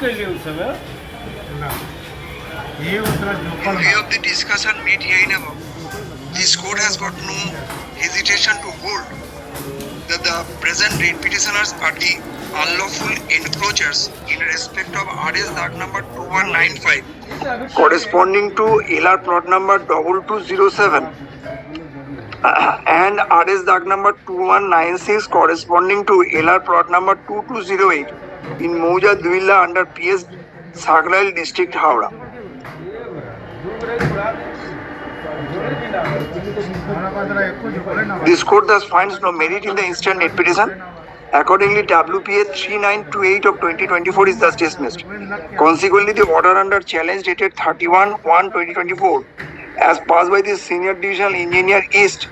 view of the discussion made herein above, this court has got no hesitation to hold that the present writ petitioners are the unlawful encroachers in respect of RS Dag number 2195 corresponding to LR plot number 2207 and RS Dag number 2196 corresponding to LR plot number 2208 in Mouja Duilla under PS Sagrail district Howrah. This court thus finds no merit in the instant writ petition. Accordingly, WPA 3928 of 2024 is thus dismissed. Consequently, the order under challenge dated 31/1/2024 as passed by the Senior Divisional Engineer East,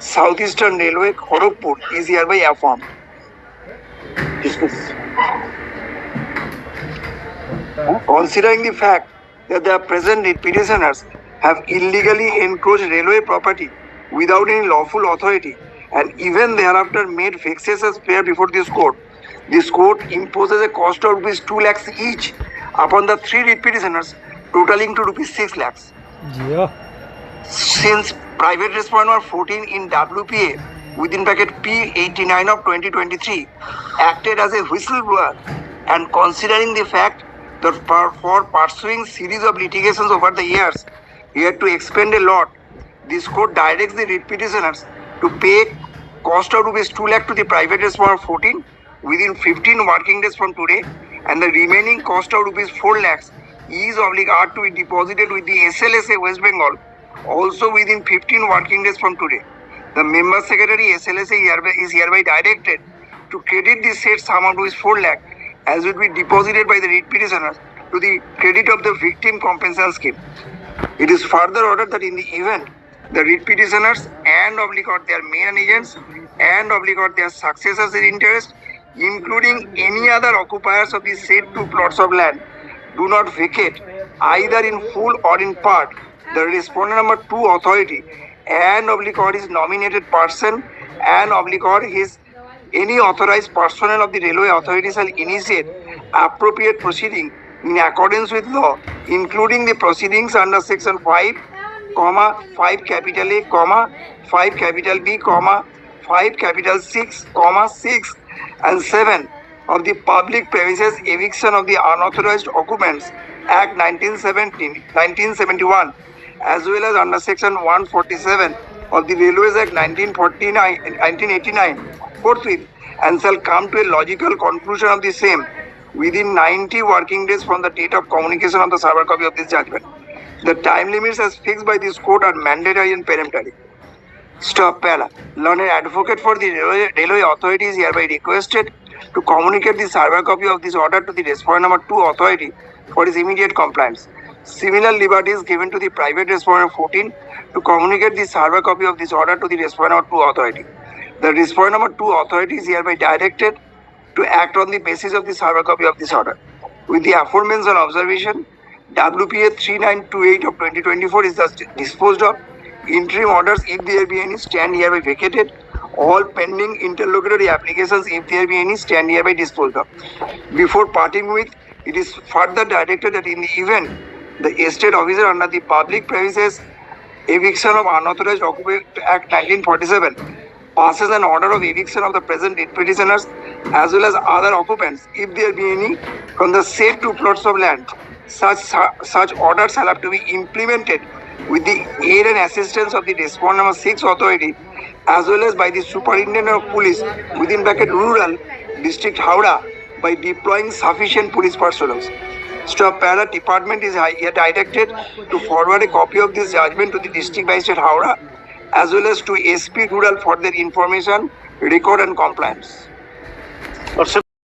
Southeastern Railway, Kharagpur is hereby affirmed. Considering the fact that the present writ petitioners have illegally encroached railway property without any lawful authority and even thereafter made vexatious prayer before this court imposes a cost of rupees 2 lakhs each upon the three writ petitioners, totaling to rupees 6 lakhs. Since private respondent 14 in WPA within bracket P89 of 2023 acted as a whistleblower, and considering the fact that for pursuing series of litigations over the years he had to expend a lot, this court directs the writ petitioners to pay cost of rupees 2 lakh to the private respondent 14 within 15 working days from today, and the remaining cost of rupees 4 lakhs is are to be deposited with the SLSA West Bengal also within 15 working days from today. The member secretary SLSA is hereby directed to credit the said sum of rupees 4 lakh as would be deposited by the writ petitioners to the credit of the victim compensation scheme. It is further ordered that in the event the writ petitioners and their main agents and their successors in interest, including any other occupiers of the said two plots of land, do not vacate either in full or in part the respondent number 2 authority and his nominated person and his any authorized personnel of the railway authority shall initiate appropriate proceeding in accordance with law, including the proceedings under section 5, 5 capital A, 5 capital B, 5 capital 6, 6 and 7 of the Public Premises Eviction of the Unauthorized Occupants Act 1971 as well as under section 147 of the Railways Act 1989 forthwith, and shall come to a logical conclusion of the same within 90 working days from the date of communication of the server copy of this judgment. The time limits as fixed by this court are mandatory and peremptory. Stop para. Learned advocate for the railway authority is hereby requested to communicate the server copy of this order to the respondent number 2 authority for his immediate compliance. Similar liberty is given to the private respondent 14 to communicate the server copy of this order to the respondent number 2 authority. The respondent number 2 authority is hereby directed to act on the basis of the server copy of this order. With the aforementioned observation, WPA 3928 of 2024 is thus disposed of. Interim orders, if there be any, stand hereby vacated. All pending interlocutory applications, if there be any, stand hereby disposed of. Before parting with, it is further directed that in the event the estate officer under the Public Premises Eviction of Unauthorized Occupant Act 1947 passes an order of eviction of the present writ petitioners as well as other occupants, if there be any, from the said two plots of land, such orders shall have to be implemented with the aid and assistance of the respondent number 6 authority as well as by the Superintendent of Police within bracket Rural District Howrah by deploying sufficient police personnel. Stop para. Department is here directed to forward a copy of this judgment to the District Magistrate Howrah as well as to SP Rural for their information, record and compliance.